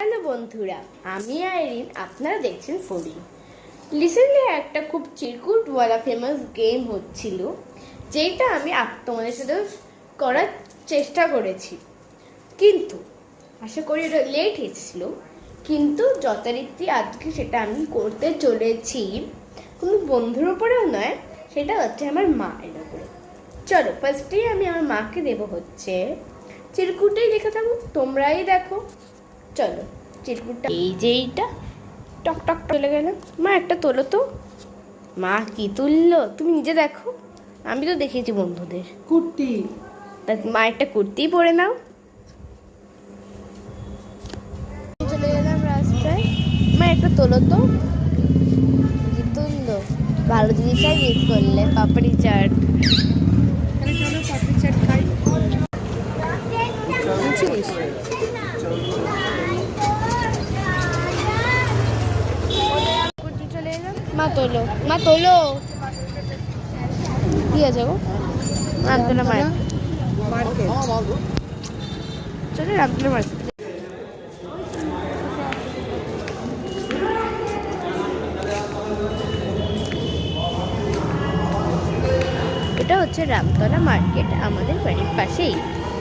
Hello বন্ধুরা, আমি আইরিন, আপনারা দেখছেন ফোরিন। রিসেন্টলি একটা খুব চিরকুটওয়ালা ফেমাস গেম হচ্ছিল, যেটা আমি তোমাদের সাথে করার চেষ্টা করেছি, কিন্তু আশা করি এটা লেট এসেছিল, কিন্তু যথারীতি আজকে সেটা আমি করতে চলেছি। কোনো বন্ধুর ওপরেও নয়, সেটা হচ্ছে আমার মায়ের ওপরে। চলো, ফার্স্টেই আমি আমার মাকে দেবো হচ্ছে চিরকুটেই রেখে থাকো, তোমরাই দেখো। চলো, চিরকুটটা এই যে এইটা টক টক চলে গেল। মা একটা তোলো তো। মা কি তুললো তুমি নিজে দেখো, আমি তো দেখেছি বন্ধুদের কুর্তি। তা মা একটা কুর্তি পরে নাও। চলে গেলাম রাস্তায়। মা একটা তোলো তো। কি তুললো, ভালো জিনিসটাই মিস করলে, পাপড়ি চাট। চলো পাপড়ি চাট খাই। চলে এলাম। মা তোলো, মা তোলো। কি আছে গো? রামতলা মার্কেট। চলো রামতলা মার্কেট। এটা হচ্ছে রামতলা মার্কেট, আমাদের বাড়ির পাশেই।